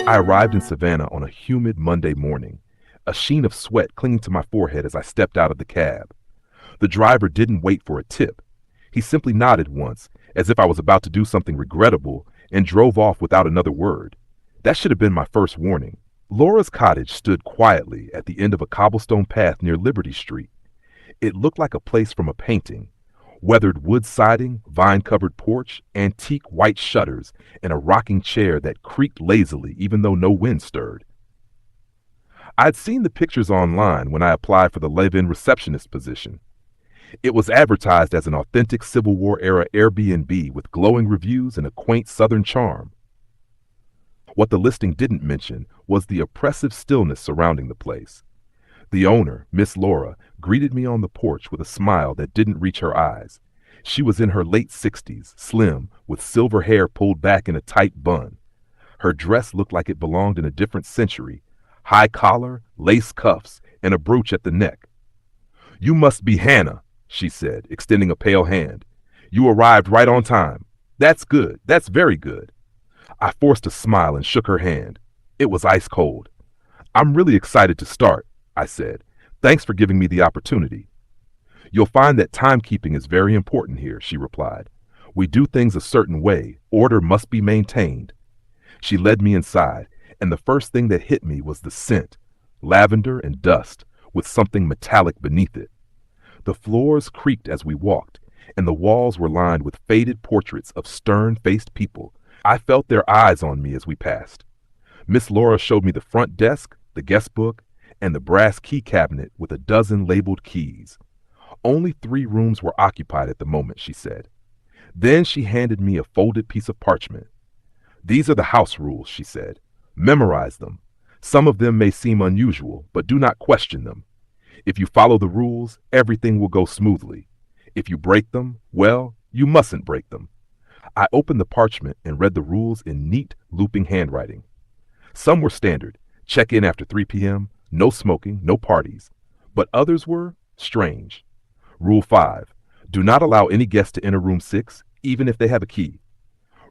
I arrived in Savannah on a humid Monday morning, a sheen of sweat clinging to my forehead as I stepped out of the cab. The driver didn't wait for a tip. He simply nodded once, as if I was about to do something regrettable, and drove off without another word. That should have been my first warning. Laura's cottage stood quietly at the end of a cobblestone path near Liberty Street. It looked like a place from a painting. Weathered wood siding, vine-covered porch, antique white shutters, and a rocking chair that creaked lazily even though no wind stirred. I'd seen the pictures online when I applied for the live-in receptionist position. It was advertised as an authentic Civil War-era Airbnb with glowing reviews and a quaint southern charm. What the listing didn't mention was the oppressive stillness surrounding the place. The owner, Miss Laura, greeted me on the porch with a smile that didn't reach her eyes. She was in her late 60s, slim, with silver hair pulled back in a tight bun. Her dress looked like it belonged in a different century. High collar, lace cuffs, and a brooch at the neck. "You must be Hannah," she said, extending a pale hand. "You arrived right on time. That's good. That's very good." I forced a smile and shook her hand. It was ice cold. "I'm really excited to start," I said. "Thanks for giving me the opportunity." "You'll find that timekeeping is very important here," she replied. "We do things a certain way. Order must be maintained." She led me inside, and the first thing that hit me was the scent, lavender and dust, with something metallic beneath it. The floors creaked as we walked, and the walls were lined with faded portraits of stern-faced people. I felt their eyes on me as we passed. Miss Laura showed me the front desk, the guest book, and the brass key cabinet with a dozen labeled keys. Only 3 rooms were occupied at the moment, she said. Then she handed me a folded piece of parchment. "These are the house rules," she said. "Memorize them. Some of them may seem unusual, but do not question them. If you follow the rules, everything will go smoothly. If you break them, well, you mustn't break them." I opened the parchment and read the rules in neat, looping handwriting. Some were standard: check in after 3 p.m., no smoking, no parties. But others were strange. Rule 5. Do not allow any guest to enter room 6, even if they have a key.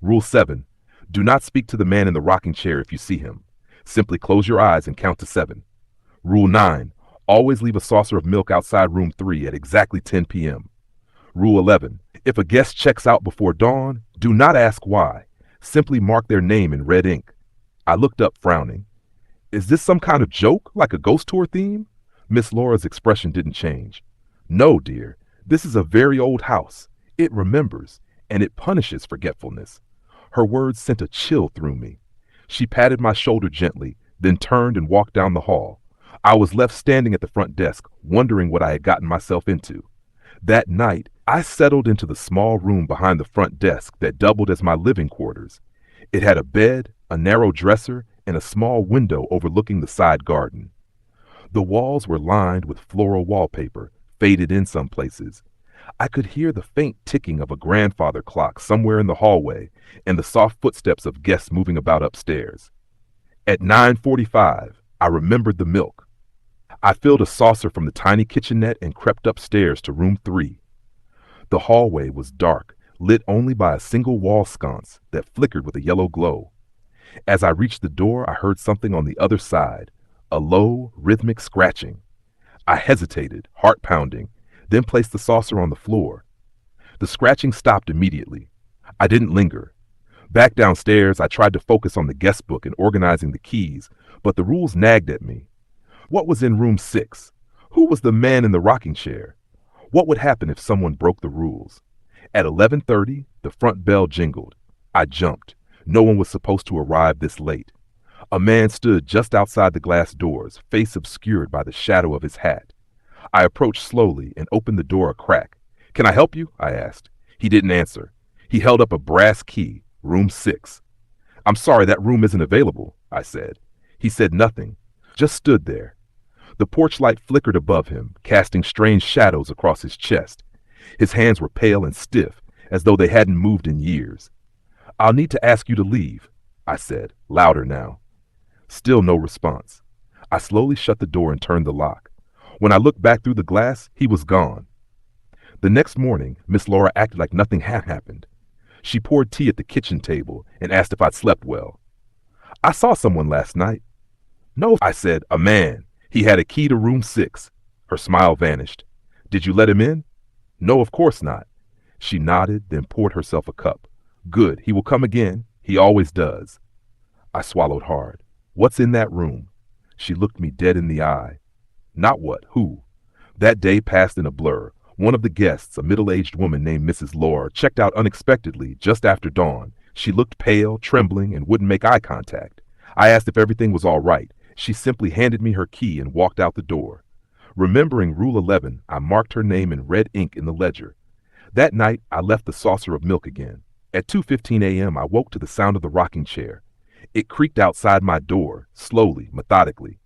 Rule 7. Do not speak to the man in the rocking chair if you see him. Simply close your eyes and count to 7. Rule 9. Always leave a saucer of milk outside room 3 at exactly 10 p.m. Rule 11. If a guest checks out before dawn, do not ask why. Simply mark their name in red ink. I looked up, frowning. "Is this some kind of joke, like a ghost tour theme?" Miss Laura's expression didn't change. "No, dear. This is a very old house. It remembers, and it punishes forgetfulness." Her words sent a chill through me. She patted my shoulder gently, then turned and walked down the hall. I was left standing at the front desk, wondering what I had gotten myself into. That night, I settled into the small room behind the front desk that doubled as my living quarters. It had a bed, a narrow dresser, and a small window overlooking the side garden. The walls were lined with floral wallpaper, faded in some places. I could hear the faint ticking of a grandfather clock somewhere in the hallway and the soft footsteps of guests moving about upstairs. At 9:45, I remembered the milk. I filled a saucer from the tiny kitchenette and crept upstairs to room 3. The hallway was dark, lit only by a single wall sconce that flickered with a yellow glow. As I reached the door, I heard something on the other side, a low, rhythmic scratching. I hesitated, heart pounding, then placed the saucer on the floor. The scratching stopped immediately. I didn't linger. Back downstairs, I tried to focus on the guest book and organizing the keys, but the rules nagged at me. What was in room 6? Who was the man in the rocking chair? What would happen if someone broke the rules? At 11:30, the front bell jingled. I jumped. No one was supposed to arrive this late. A man stood just outside the glass doors, face obscured by the shadow of his hat. I approached slowly and opened the door a crack. "Can I help you?" I asked. He didn't answer. He held up a brass key, room 6. "I'm sorry, that room isn't available," I said. He said nothing, just stood there. The porch light flickered above him, casting strange shadows across his chest. His hands were pale and stiff, as though they hadn't moved in years. "I'll need to ask you to leave," I said, louder now. Still no response. I slowly shut the door and turned the lock. When I looked back through the glass, he was gone. The next morning, Miss Laura acted like nothing had happened. She poured tea at the kitchen table and asked if I'd slept well. I saw someone last night. No, I said, a man. He had a key to room 6. Her smile vanished. Did you let him in? No, of course not. She nodded, then poured herself a cup. Good, he will come again. He always does. I swallowed hard. What's in that room? She looked me dead in the eye. Not what, who? That day passed in a blur. One of the guests, a middle-aged woman named Mrs. Laura, checked out unexpectedly just after dawn. She looked pale, trembling, and wouldn't make eye contact. I asked if everything was all right. She simply handed me her key and walked out the door. Remembering Rule 11, I marked her name in red ink in the ledger. That night, I left the saucer of milk again. At 2:15 a.m., I woke to the sound of the rocking chair. It creaked outside my door, slowly, methodically.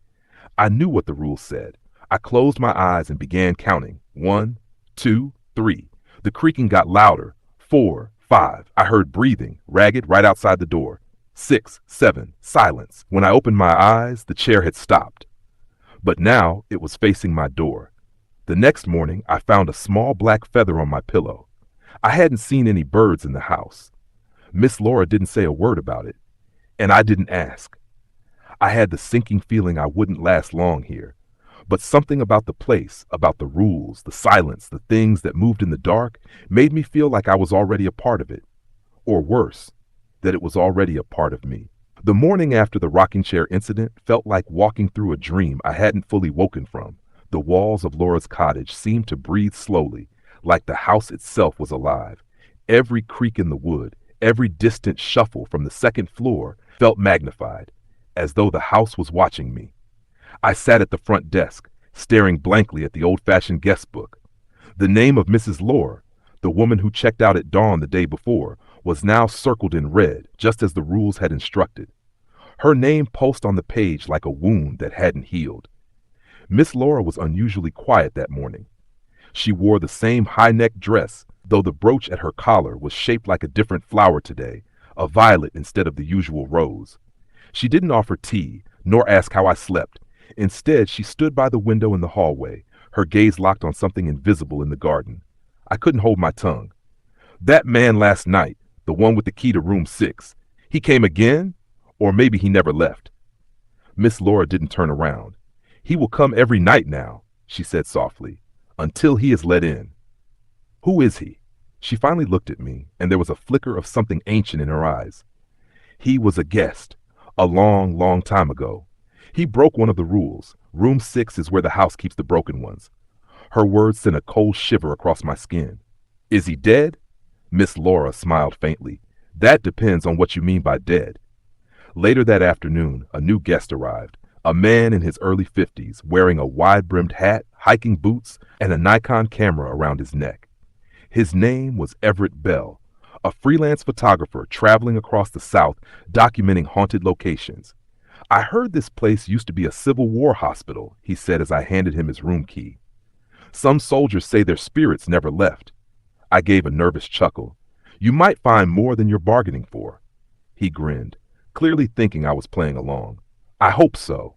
I knew what the rules said. I closed my eyes and began counting. 1, 2, 3. The creaking got louder. 4, 5. I heard breathing, ragged, right outside the door. 6, 7. Silence. When I opened my eyes, the chair had stopped. But now it was facing my door. The next morning, I found a small black feather on my pillow. I hadn't seen any birds in the house. Miss Laura didn't say a word about it, and I didn't ask. I had the sinking feeling I wouldn't last long here. But something about the place, about the rules, the silence, the things that moved in the dark, made me feel like I was already a part of it. Or worse, that it was already a part of me. The morning after the rocking chair incident felt like walking through a dream I hadn't fully woken from. The walls of Laura's cottage seemed to breathe slowly, like the house itself was alive. Every creak in the wood, every distant shuffle from the second floor felt magnified, as though the house was watching me. I sat at the front desk, staring blankly at the old-fashioned guest book. The name of Mrs. Laura, the woman who checked out at dawn the day before, was now circled in red, just as the rules had instructed. Her name pulsed on the page like a wound that hadn't healed. Miss Laura was unusually quiet that morning. She wore the same high-necked dress, though the brooch at her collar was shaped like a different flower today, a violet instead of the usual rose. She didn't offer tea, nor ask how I slept. Instead, she stood by the window in the hallway, her gaze locked on something invisible in the garden. I couldn't hold my tongue. That man last night, the one with the key to room 6, he came again? Or maybe he never left. Miss Laura didn't turn around. He will come every night now, she said softly, until he is let in. Who is he? She finally looked at me, and there was a flicker of something ancient in her eyes. He was a guest, a long, long time ago. He broke one of the rules. Room 6 is where the house keeps the broken ones. Her words sent a cold shiver across my skin. Is he dead? Miss Laura smiled faintly. That depends on what you mean by dead. Later that afternoon, a new guest arrived. A man in his early 50s, wearing a wide-brimmed hat, hiking boots, and a Nikon camera around his neck. His name was Everett Bell, a freelance photographer traveling across the South documenting haunted locations. I heard this place used to be a Civil War hospital, he said as I handed him his room key. Some soldiers say their spirits never left. I gave a nervous chuckle. You might find more than you're bargaining for. He grinned, clearly thinking I was playing along. I hope so.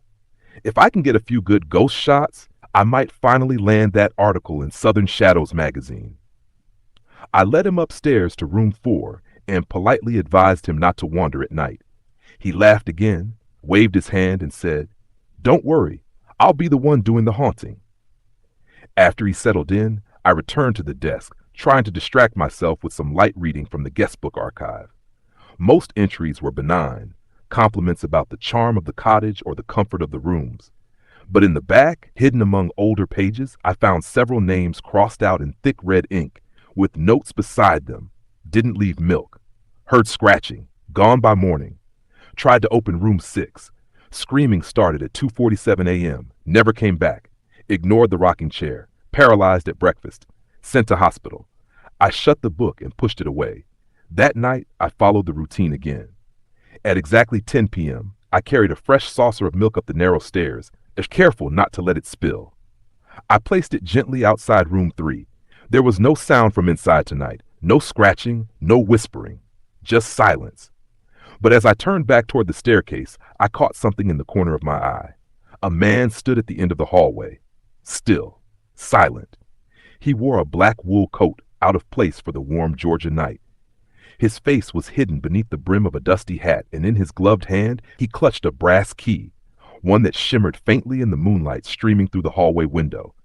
If I can get a few good ghost shots, I might finally land that article in Southern Shadows magazine. I led him upstairs to room 4 and politely advised him not to wander at night. He laughed again, waved his hand, and said, "Don't worry, I'll be the one doing the haunting." After he settled in, I returned to the desk, trying to distract myself with some light reading from the guestbook archive. Most entries were benign, compliments about the charm of the cottage or the comfort of the rooms. But in the back, hidden among older pages, I found several names crossed out in thick red ink, with notes beside them. Didn't leave milk. Heard scratching. Gone by morning. Tried to open room 6. Screaming started at 2:47 a.m. Never came back. Ignored the rocking chair. Paralyzed at breakfast. Sent to hospital. I shut the book and pushed it away. That night, I followed the routine again. At exactly 10 p.m., I carried a fresh saucer of milk up the narrow stairs, careful not to let it spill. I placed it gently outside room 3. There was no sound from inside tonight, no scratching, no whispering, just silence. But as I turned back toward the staircase, I caught something in the corner of my eye. A man stood at the end of the hallway, still, silent. He wore a black wool coat, out of place for the warm Georgia night. His face was hidden beneath the brim of a dusty hat, and in his gloved hand he clutched a brass key, one that shimmered faintly in the moonlight streaming through the hallway window.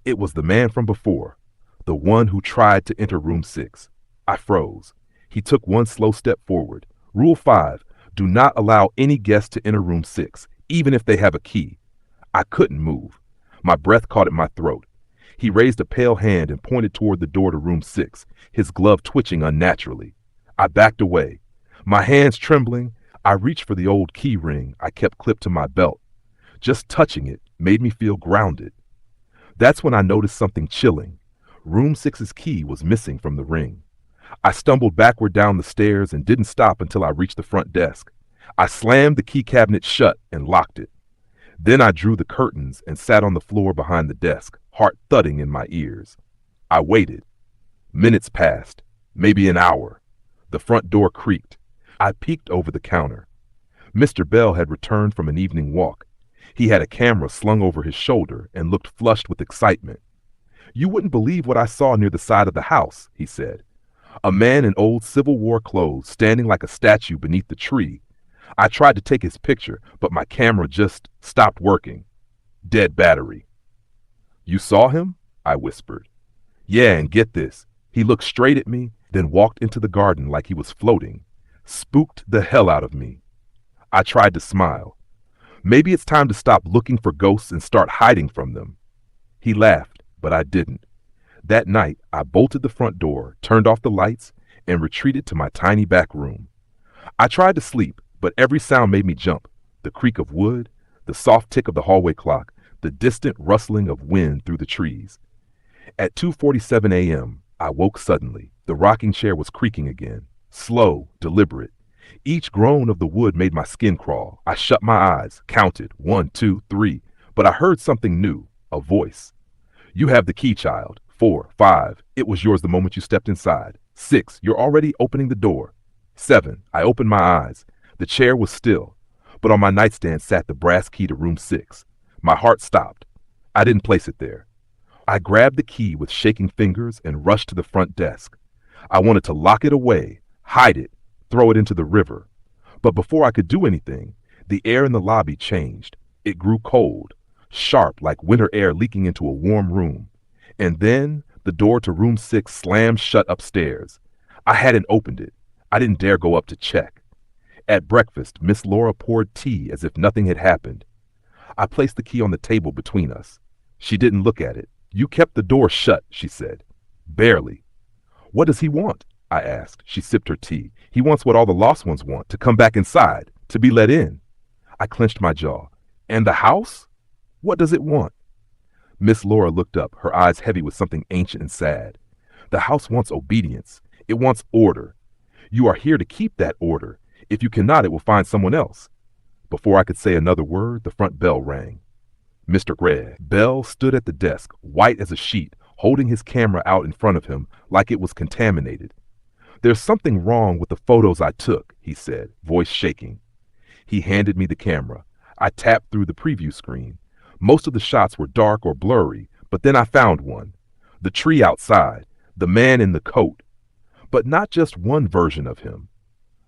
It was the man from before, the one who tried to enter room 6. I froze. He took one slow step forward. Rule 5, do not allow any guest to enter room 6, even if they have a key. I couldn't move. My breath caught at my throat. He raised a pale hand and pointed toward the door to room 6, his glove twitching unnaturally. I backed away. My hands trembling, I reached for the old key ring I kept clipped to my belt. Just touching it made me feel grounded. That's when I noticed something chilling. Room 6's key was missing from the ring. I stumbled backward down the stairs and didn't stop until I reached the front desk. I slammed the key cabinet shut and locked it. Then I drew the curtains and sat on the floor behind the desk, heart thudding in my ears. I waited. Minutes passed, maybe an hour. The front door creaked. I peeked over the counter. Mr. Bell had returned from an evening walk. He had a camera slung over his shoulder and looked flushed with excitement. "You wouldn't believe what I saw near the side of the house," he said. "A man in old Civil War clothes standing like a statue beneath the tree. I tried to take his picture, but my camera just stopped working. Dead battery." "You saw him?" I whispered. "Yeah, and get this. He looked straight at me, then walked into the garden like he was floating. Spooked the hell out of me." I tried to smile. "Maybe it's time to stop looking for ghosts and start hiding from them." He laughed, but I didn't. That night, I bolted the front door, turned off the lights, and retreated to my tiny back room. I tried to sleep, but every sound made me jump. The creak of wood, the soft tick of the hallway clock, the distant rustling of wind through the trees. At 2:47 a.m., I woke suddenly. The rocking chair was creaking again, slow, deliberate. Each groan of the wood made my skin crawl. I shut my eyes, counted 1, 2, 3, but I heard something new, a voice. "You have the key, child. 4, 5, it was yours the moment you stepped inside. 6, you're already opening the door. 7, I opened my eyes. The chair was still, but on my nightstand sat the brass key to room 6. My heart stopped. I didn't place it there. I grabbed the key with shaking fingers and rushed to the front desk. I wanted to lock it away, hide it, throw it into the river. But before I could do anything, the air in the lobby changed. It grew cold, sharp like winter air leaking into a warm room. And then the door to room 6 slammed shut upstairs. I hadn't opened it. I didn't dare go up to check. At breakfast, Miss Laura poured tea as if nothing had happened. I placed the key on the table between us. She didn't look at it. "You kept the door shut," she said. "Barely." "What does he want?" I asked. She sipped her tea. "He wants what all the lost ones want, to come back inside, to be let in." I clenched my jaw. "And the house? What does it want?" Miss Laura looked up, her eyes heavy with something ancient and sad. "The house wants obedience. It wants order. You are here to keep that order. If you cannot, it will find someone else." Before I could say another word, the front bell rang. Mr. Bell stood at the desk, white as a sheet, holding his camera out in front of him like it was contaminated. "There's something wrong with the photos I took," he said, voice shaking. He handed me the camera. I tapped through the preview screen. Most of the shots were dark or blurry, but then I found one. The tree outside, the man in the coat. But not just one version of him.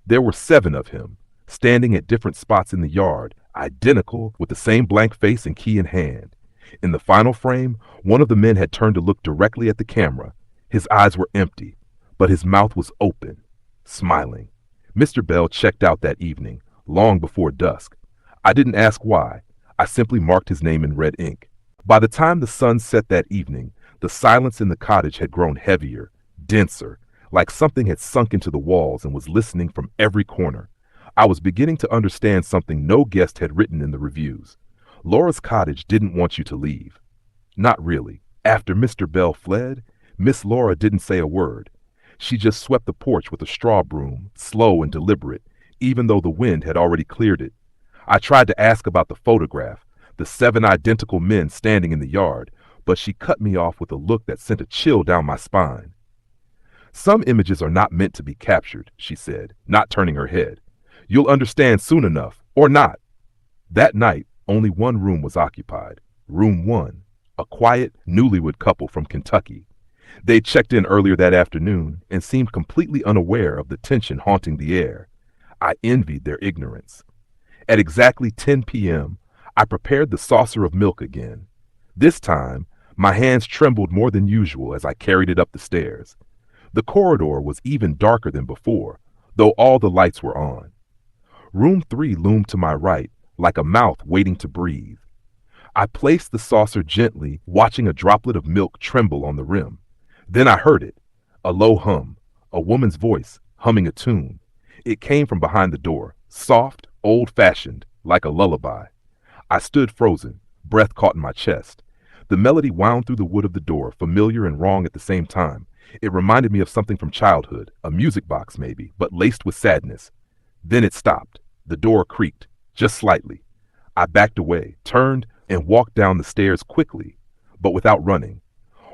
There were 7 of him, standing at different spots in the yard, identical, with the same blank face and key in hand. In the final frame, one of the men had turned to look directly at the camera. His eyes were empty, but his mouth was open, smiling. Mr. Bell checked out that evening, long before dusk. I didn't ask why. I simply marked his name in red ink. By the time the sun set that evening, the silence in the cottage had grown heavier, denser, like something had sunk into the walls and was listening from every corner. I was beginning to understand something no guest had written in the reviews. Laura's cottage didn't want you to leave. Not really. After Mr. Bell fled, Miss Laura didn't say a word. She just swept the porch with a straw broom, slow and deliberate, even though the wind had already cleared it. I tried to ask about the photograph, the 7 identical men standing in the yard, but she cut me off with a look that sent a chill down my spine. "Some images are not meant to be captured," she said, not turning her head. "You'll understand soon enough, or not." That night, only one room was occupied. Room 1, a quiet, newlywed couple from Kentucky. They checked in earlier that afternoon and seemed completely unaware of the tension haunting the air. I envied their ignorance. At exactly 10 p.m., I prepared the saucer of milk again. This time, my hands trembled more than usual as I carried it up the stairs. The corridor was even darker than before, though all the lights were on. Room 3 loomed to my right, like a mouth waiting to breathe. I placed the saucer gently, watching a droplet of milk tremble on the rim. Then I heard it, a low hum, a woman's voice humming a tune. It came from behind the door, soft, old-fashioned, like a lullaby. I stood frozen, breath caught in my chest. The melody wound through the wood of the door, familiar and wrong at the same time. It reminded me of something from childhood, a music box maybe, but laced with sadness. Then it stopped. The door creaked, just slightly. I backed away, turned, and walked down the stairs quickly, but without running.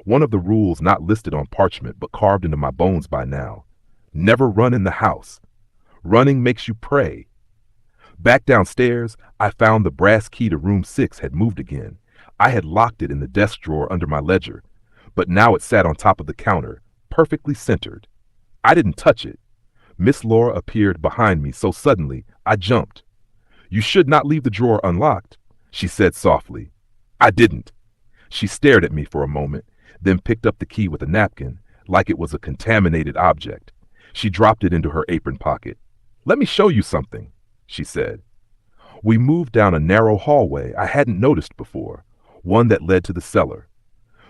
One of the rules not listed on parchment but carved into my bones by now. Never run in the house. Running makes you pray. Back downstairs, I found the brass key to room 6 had moved again. I had locked it in the desk drawer under my ledger, but now it sat on top of the counter, perfectly centered. I didn't touch it. Miss Laura appeared behind me so suddenly, I jumped. "You should not leave the drawer unlocked," she said softly. I didn't. She stared at me for a moment, then picked up the key with a napkin, like it was a contaminated object. She dropped it into her apron pocket. "Let me show you something," she said. We moved down a narrow hallway I hadn't noticed before, one that led to the cellar.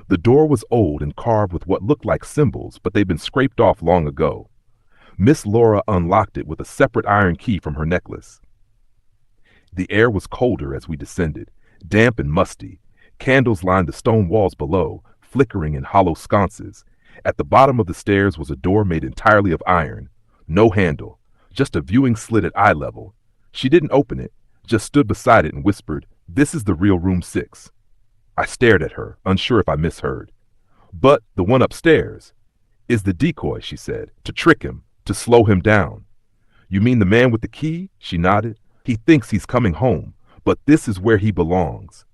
The door was old and carved with what looked like symbols, but they'd been scraped off long ago. Miss Laura unlocked it with a separate iron key from her necklace. The air was colder as we descended, damp and musty. Candles lined the stone walls below, flickering in hollow sconces. At the bottom of the stairs was a door made entirely of iron. No handle, just a viewing slit at eye level. She didn't open it, just stood beside it and whispered, "This is the real room 6. I stared at her, unsure if I misheard. "But the one upstairs is the decoy," she said, "to trick him, to slow him down." "You mean the man with the key?" She nodded. "He thinks he's coming home, but this is where he belongs."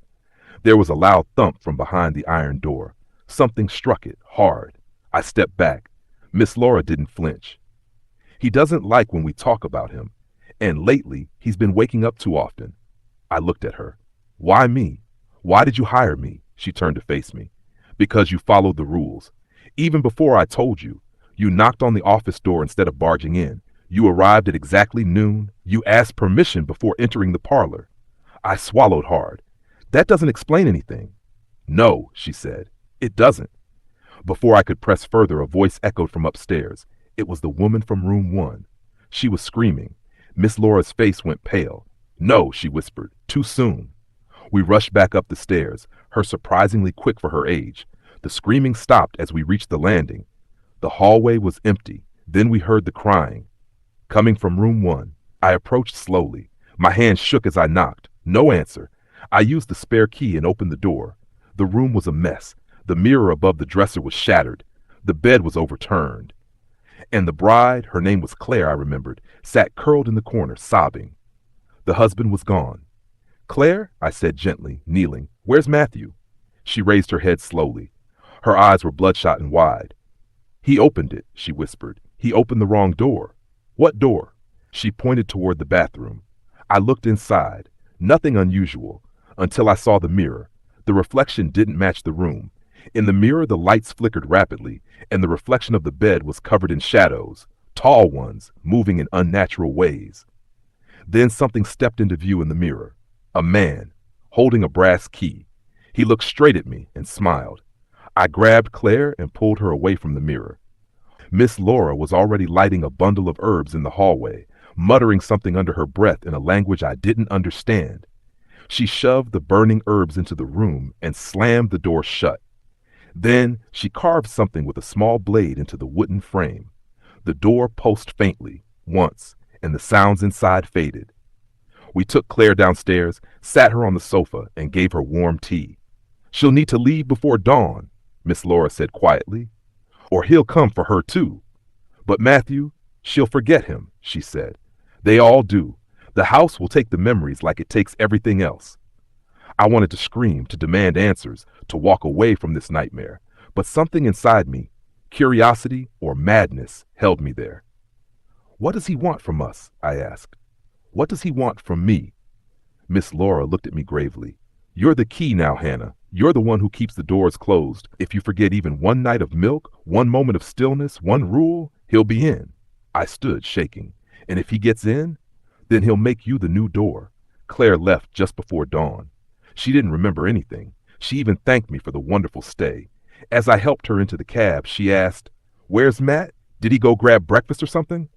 There was a loud thump from behind the iron door. Something struck it, hard. I stepped back. Miss Laura didn't flinch. "He doesn't like when we talk about him, and lately he's been waking up too often." I looked at her. "Why me? Why did you hire me?" She turned to face me. "Because you followed the rules. Even before I told you, you knocked on the office door instead of barging in. You arrived at exactly noon. You asked permission before entering the parlor." I swallowed hard. "That doesn't explain anything." "No," she said. "It doesn't." Before I could press further, a voice echoed from upstairs. It was the woman from room 1. She was screaming. Miss Laura's face went pale. "No," she whispered. "Too soon." We rushed back up the stairs, her surprisingly quick for her age. The screaming stopped as we reached the landing. The hallway was empty. Then we heard the crying. Coming from room 1, I approached slowly. My hand shook as I knocked. No answer. I used the spare key and opened the door. The room was a mess. The mirror above the dresser was shattered. The bed was overturned. And the bride, her name was Claire, I remembered, sat curled in the corner, sobbing. The husband was gone. "Claire," I said gently, kneeling, "where's Matthew?" She raised her head slowly. Her eyes were bloodshot and wide. "He opened it," she whispered. "He opened the wrong door." "What door?" She pointed toward the bathroom. I looked inside. Nothing unusual, until I saw the mirror. The reflection didn't match the room. In the mirror, the lights flickered rapidly, and the reflection of the bed was covered in shadows, tall ones, moving in unnatural ways. Then something stepped into view in the mirror. A man, holding a brass key. He looked straight at me and smiled. I grabbed Claire and pulled her away from the mirror. Miss Laura was already lighting a bundle of herbs in the hallway, muttering something under her breath in a language I didn't understand. She shoved the burning herbs into the room and slammed the door shut. Then she carved something with a small blade into the wooden frame. The door pulsed faintly, once, and the sounds inside faded. We took Claire downstairs, sat her on the sofa, and gave her warm tea. "She'll need to leave before dawn," Miss Laura said quietly, "or he'll come for her too. But Matthew, she'll forget him," she said. "They all do. The house will take the memories like it takes everything else." I wanted to scream, to demand answers, to walk away from this nightmare, But something inside me, curiosity or madness, held me there. What does he want from us? I asked. What does he want from me? Miss Laura looked at me gravely. You're the key now, Hannah. You're the one who keeps the doors closed. If you forget even one night of milk, one moment of stillness, one rule, he'll be in. I stood shaking. And if he gets in, then he'll make you the new door. Claire left just before dawn. She didn't remember anything. She even thanked me for the wonderful stay. As I helped her into the cab, she asked, Where's Matt? Did he go grab breakfast or something?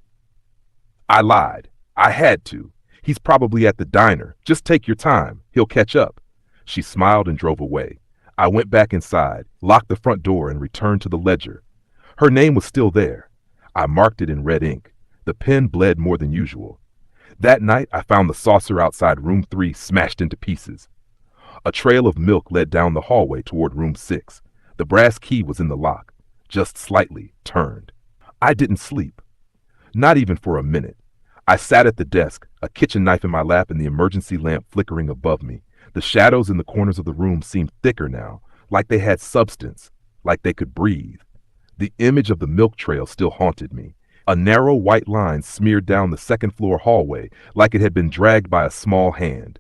I lied. I had to. He's probably at the diner. Just take your time. He'll catch up. She smiled and drove away. I went back inside, locked the front door, and returned to the ledger. Her name was still there. I marked it in red ink. The pen bled more than usual. That night, I found the saucer outside room 3 smashed into pieces. A trail of milk led down the hallway toward room 6. The brass key was in the lock, just slightly turned. I didn't sleep. Not even for a minute. I sat at the desk, a kitchen knife in my lap and the emergency lamp flickering above me. The shadows in the corners of the room seemed thicker now, like they had substance, like they could breathe. The image of the milk trail still haunted me. A narrow white line smeared down the second-floor hallway like it had been dragged by a small hand.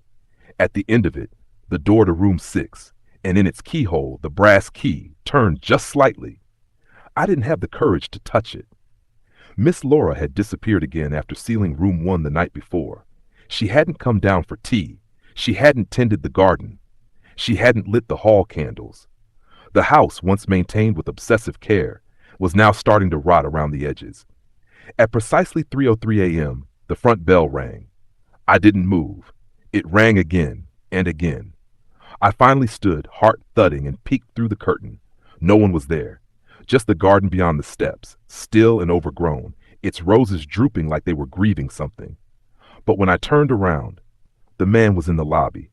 At the end of it, the door to room 6, and in its keyhole, the brass key, turned just slightly. I didn't have the courage to touch it. Miss Laura had disappeared again after sealing room 1 the night before. She hadn't come down for tea. She hadn't tended the garden. She hadn't lit the hall candles. The house, once maintained with obsessive care, was now starting to rot around the edges. At precisely 3:03 a.m., the front bell rang. I didn't move. It rang again and again. I finally stood, heart thudding, and peeked through the curtain. No one was there. Just the garden beyond the steps, still and overgrown, its roses drooping like they were grieving something. But when I turned around, the man was in the lobby,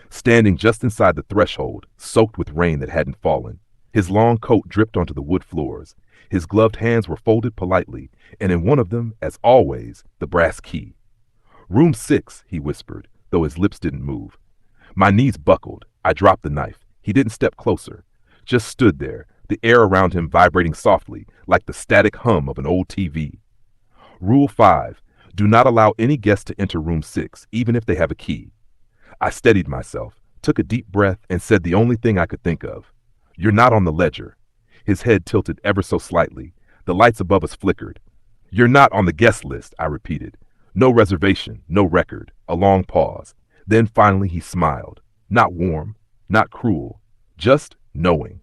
standing just inside the threshold, soaked with rain that hadn't fallen. His long coat dripped onto the wood floors. His gloved hands were folded politely, and in one of them, as always, the brass key. Room 6, he whispered, though his lips didn't move. My knees buckled. I dropped the knife. He didn't step closer, just stood there, the air around him vibrating softly, like the static hum of an old TV. Rule 5. Do not allow any guest to enter room 6, even if they have a key. I steadied myself, took a deep breath, and said the only thing I could think of. You're not on the ledger. His head tilted ever so slightly. The lights above us flickered. You're not on the guest list, I repeated. No reservation, no record. A long pause. Then finally he smiled. Not warm, not cruel, just knowing.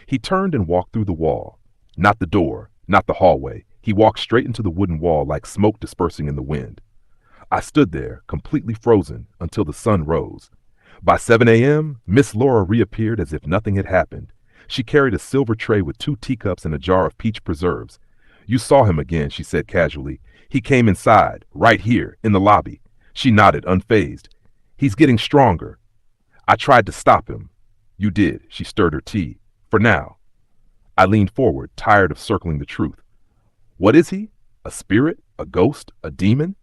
He turned and walked through the wall. Not the door, not the hallway. He walked straight into the wooden wall like smoke dispersing in the wind. I stood there, completely frozen, until the sun rose. By 7 a.m., Miss Laura reappeared as if nothing had happened. She carried a silver tray with 2 teacups and a jar of peach preserves. You saw him again, she said casually. He came inside, right here, in the lobby. She nodded, unfazed. He's getting stronger. I tried to stop him. You did. She stirred her tea. For now. I leaned forward, tired of circling the truth. What is he? A spirit? A ghost? A demon?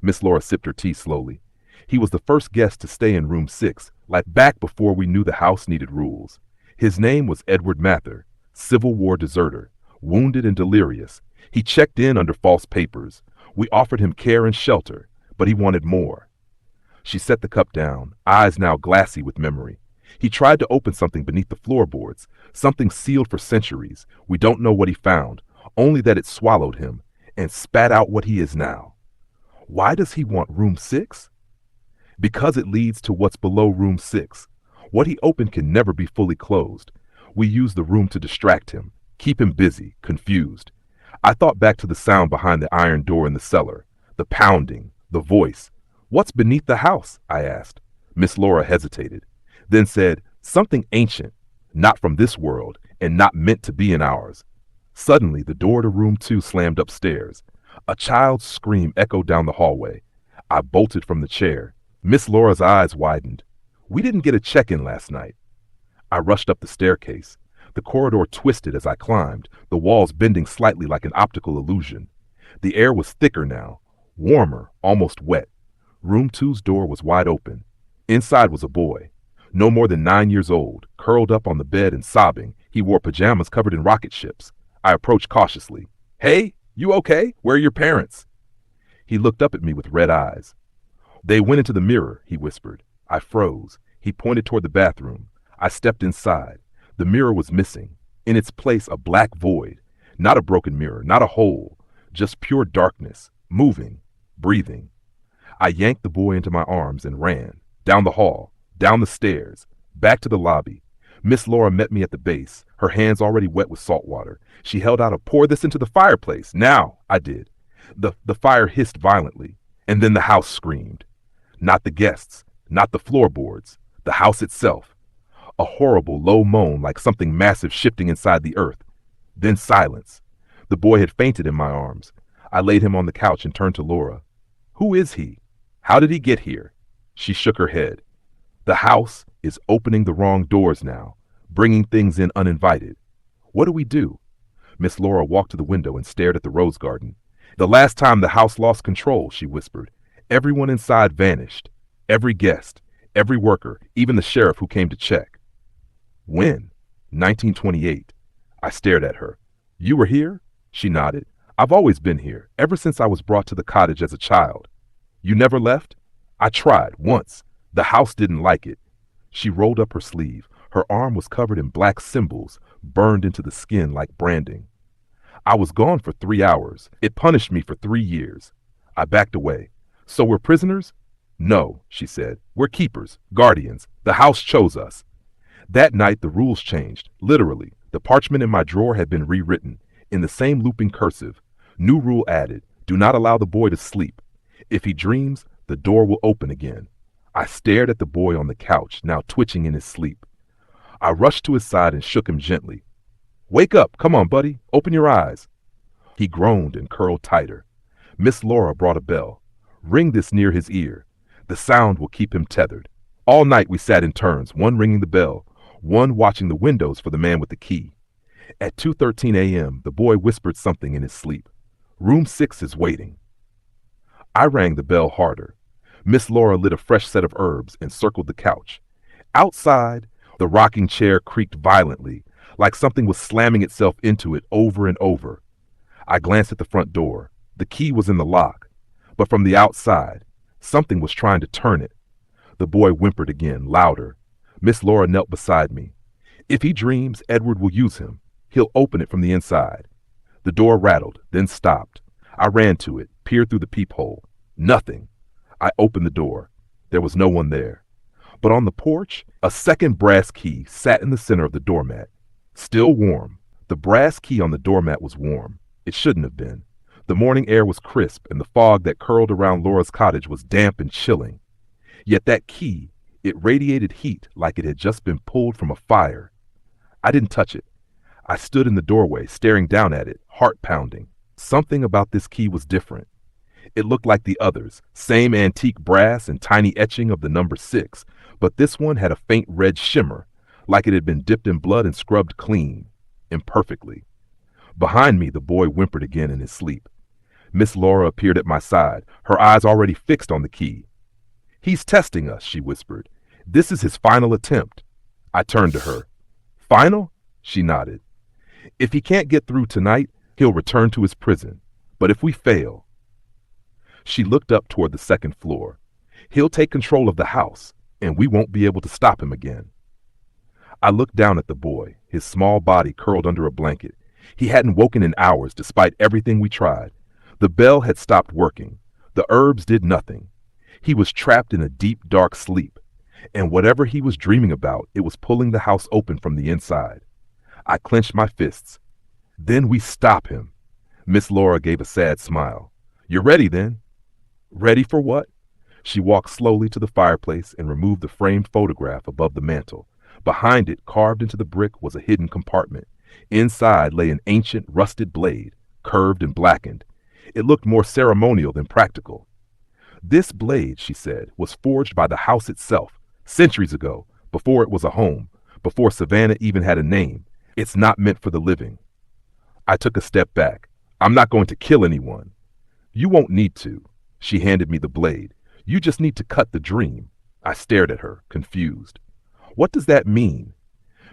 Miss Laura sipped her tea slowly. He was the first guest to stay in room 6, like back before we knew the house needed rules. His name was Edward Mather, Civil War deserter, wounded and delirious. He checked in under false papers. We offered him care and shelter, but he wanted more. She set the cup down, eyes now glassy with memory. He tried to open something beneath the floorboards, something sealed for centuries. We don't know what he found, only that it swallowed him and spat out what he is now. Why does he want room 6? Because it leads to what's below room 6. What he opened can never be fully closed. We use the room to distract him, keep him busy, confused. I thought back to the sound behind the iron door in the cellar, the pounding, the voice. What's beneath the house? I asked. Miss Laura hesitated, then said, something ancient, not from this world, and not meant to be in ours. Suddenly, the door to room 2 slammed upstairs. A child's scream echoed down the hallway. I bolted from the chair. Miss Laura's eyes widened. We didn't get a check-in last night. I rushed up the staircase. The corridor twisted as I climbed, the walls bending slightly like an optical illusion. The air was thicker now, warmer, almost wet. Room 2's door was wide open. Inside was a boy. No more than 9 years old, curled up on the bed and sobbing. He wore pajamas covered in rocket ships. I approached cautiously. Hey, you okay? Where are your parents? He looked up at me with red eyes. They went into the mirror, he whispered. I froze. He pointed toward the bathroom. I stepped inside. The mirror was missing. In its place, a black void. Not a broken mirror, not a hole. Just pure darkness, moving, breathing. I yanked the boy into my arms and ran. Down the hall, down the stairs, back to the lobby. Miss Laura met me at the base, her hands already wet with salt water. She held out a pour this into the fireplace. Now, I did. The fire hissed violently, and then the house screamed. Not the guests, not the floorboards, the house itself. A horrible low moan like something massive shifting inside the earth. Then silence. The boy had fainted in my arms. I laid him on the couch and turned to Laura. Who is he? How did he get here? She shook her head. The house is opening the wrong doors now, bringing things in uninvited. What do we do? Miss Laura walked to the window and stared at the rose garden. The last time the house lost control, she whispered, everyone inside vanished. Every guest, every worker, even the sheriff who came to check. When? 1928. I stared at her. You were here? She nodded. I've always been here, ever since I was brought to the cottage as a child. You never left? I tried, once. The house didn't like it. She rolled up her sleeve. Her arm was covered in black symbols, burned into the skin like branding. I was gone for 3 hours. It punished me for 3 years. I backed away. So we're prisoners? No, she said. We're keepers, guardians. The house chose us. That night the rules changed, literally. The parchment in my drawer had been rewritten, in the same looping cursive. New rule added, do not allow the boy to sleep. If he dreams, the door will open again. I stared at the boy on the couch, now twitching in his sleep. I rushed to his side and shook him gently. Wake up, come on, buddy, open your eyes. He groaned and curled tighter. Miss Laura brought a bell. Ring this near his ear. The sound will keep him tethered. All night we sat in turns, one ringing the bell, one watching the windows for the man with the key. At 2:13 a.m., the boy whispered something in his sleep. Room 6 is waiting. I rang the bell harder. Miss Laura lit a fresh set of herbs and circled the couch. Outside, the rocking chair creaked violently, like something was slamming itself into it over and over. I glanced at the front door. The key was in the lock. But from the outside, something was trying to turn it. The boy whimpered again, louder. Miss Laura knelt beside me. If he dreams, Edward will use him. He'll open it from the inside. The door rattled, then stopped. I ran to it, peered through the peephole. Nothing. I opened the door. There was no one there. But on the porch, a second brass key sat in the center of the doormat. Still warm. The brass key on the doormat was warm. It shouldn't have been. The morning air was crisp, and the fog that curled around Laura's cottage was damp and chilling. Yet that key, it radiated heat like it had just been pulled from a fire. I didn't touch it. I stood in the doorway, staring down at it, heart pounding. Something about this key was different. It looked like the others, same antique brass and tiny etching of the number 6, but this one had a faint red shimmer, like it had been dipped in blood and scrubbed clean, imperfectly. Behind me, the boy whimpered again in his sleep. Miss Laura appeared at my side, her eyes already fixed on the key. He's testing us, she whispered. This is his final attempt. I turned to her. Final? She nodded. If he can't get through tonight, he'll return to his prison. But if we fail... She looked up toward the second floor. He'll take control of the house, and we won't be able to stop him again. I looked down at the boy, his small body curled under a blanket. He hadn't woken in hours, despite everything we tried. The bell had stopped working. The herbs did nothing. He was trapped in a deep, dark sleep. And whatever he was dreaming about, it was pulling the house open from the inside. I clenched my fists. Then we stop him. Miss Laura gave a sad smile. You're ready, then? Ready for what? She walked slowly to the fireplace and removed the framed photograph above the mantel. Behind it, carved into the brick, was a hidden compartment. Inside lay an ancient, rusted blade, curved and blackened. It looked more ceremonial than practical. This blade, she said, was forged by the house itself, centuries ago, before it was a home, before Savannah even had a name. It's not meant for the living. I took a step back. I'm not going to kill anyone. You won't need to. She handed me the blade. You just need to cut the dream. I stared at her, confused. What does that mean?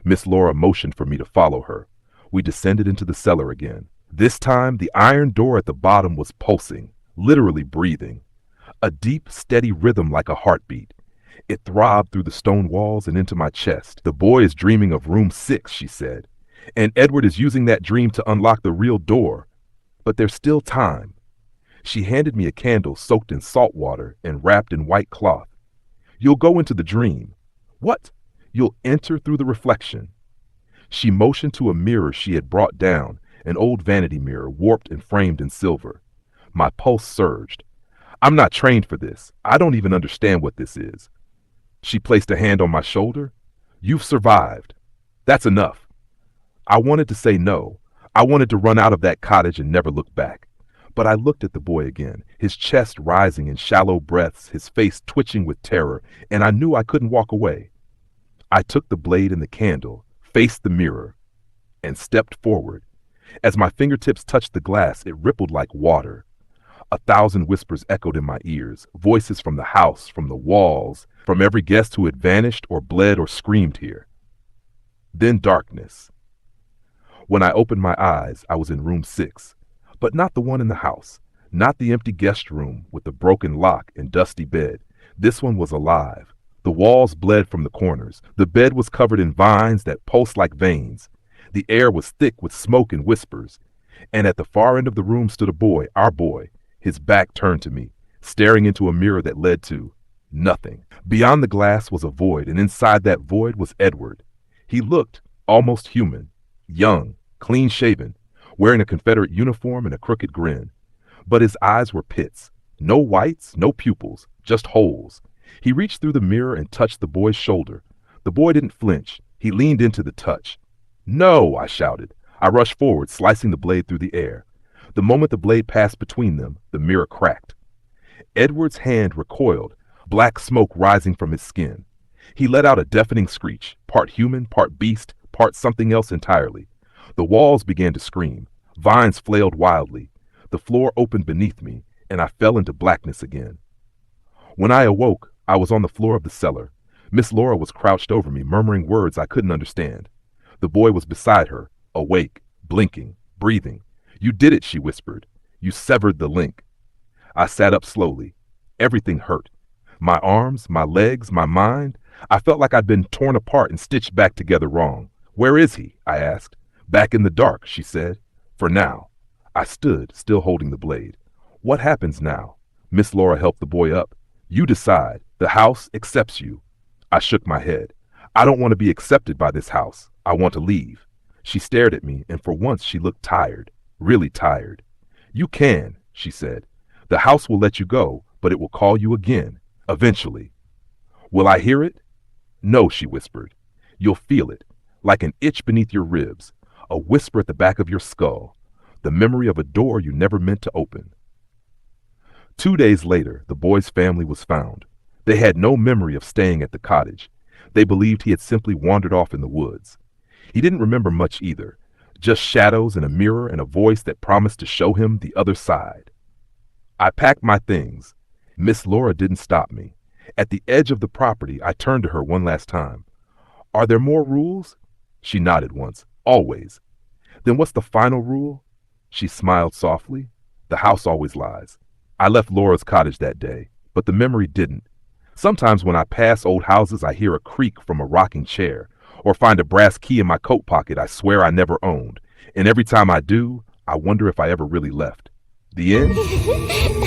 Miss Laura motioned for me to follow her. We descended into the cellar again. This time, the iron door at the bottom was pulsing, literally breathing. A deep, steady rhythm like a heartbeat. It throbbed through the stone walls and into my chest. The boy is dreaming of room 6, she said. And Edward is using that dream to unlock the real door. But there's still time. She handed me a candle soaked in salt water and wrapped in white cloth. You'll go into the dream. What? You'll enter through the reflection. She motioned to a mirror she had brought down, an old vanity mirror warped and framed in silver. My pulse surged. I'm not trained for this. I don't even understand what this is. She placed a hand on my shoulder. You've survived. That's enough. I wanted to say no. I wanted to run out of that cottage and never look back. But I looked at the boy again, his chest rising in shallow breaths, his face twitching with terror, and I knew I couldn't walk away. I took the blade and the candle, faced the mirror, and stepped forward. As my fingertips touched the glass, it rippled like water. 1,000 whispers echoed in my ears, voices from the house, from the walls, from every guest who had vanished or bled or screamed here. Then darkness. When I opened my eyes, I was in room 6, but not the one in the house, not the empty guest room with the broken lock and dusty bed. This one was alive. The walls bled from the corners. The bed was covered in vines that pulsed like veins. The air was thick with smoke and whispers. And at the far end of the room stood a boy, our boy, his back turned to me, staring into a mirror that led to nothing. Beyond the glass was a void, and inside that void was Edward. He looked almost human, young, clean-shaven, wearing a Confederate uniform and a crooked grin. But his eyes were pits. No whites, no pupils, just holes. He reached through the mirror and touched the boy's shoulder. The boy didn't flinch. He leaned into the touch. No, I shouted. I rushed forward, slicing the blade through the air. The moment the blade passed between them, the mirror cracked. Edward's hand recoiled, black smoke rising from his skin. He let out a deafening screech, part human, part beast, part something else entirely. The walls began to scream. Vines flailed wildly. The floor opened beneath me, and I fell into blackness again. When I awoke, I was on the floor of the cellar. Miss Laura was crouched over me, murmuring words I couldn't understand. The boy was beside her, awake, blinking, breathing. You did it, she whispered. You severed the link. I sat up slowly. Everything hurt. My arms, my legs, my mind. I felt like I'd been torn apart and stitched back together wrong. Where is he? I asked. Back in the dark, she said. For now. I stood, still holding the blade. What happens now? Miss Laura helped the boy up. You decide. The house accepts you. I shook my head. I don't want to be accepted by this house. I want to leave. She stared at me, and for once she looked tired, really tired. You can, she said. The house will let you go, but it will call you again, eventually. Will I hear it? No, she whispered. You'll feel it, like an itch beneath your ribs, a whisper at the back of your skull, the memory of a door you never meant to open. 2 days later, the boy's family was found. They had no memory of staying at the cottage. They believed he had simply wandered off in the woods. He didn't remember much either, just shadows and a mirror and a voice that promised to show him the other side. I packed my things. Miss Laura didn't stop me. At the edge of the property, I turned to her one last time. Are there more rules? She nodded once. Always. Then what's the final rule? She smiled softly. The house always lies. I left Laura's cottage that day, but the memory didn't. Sometimes when I pass old houses, I hear a creak from a rocking chair, or find a brass key in my coat pocket I swear I never owned. And every time I do, I wonder if I ever really left. The end?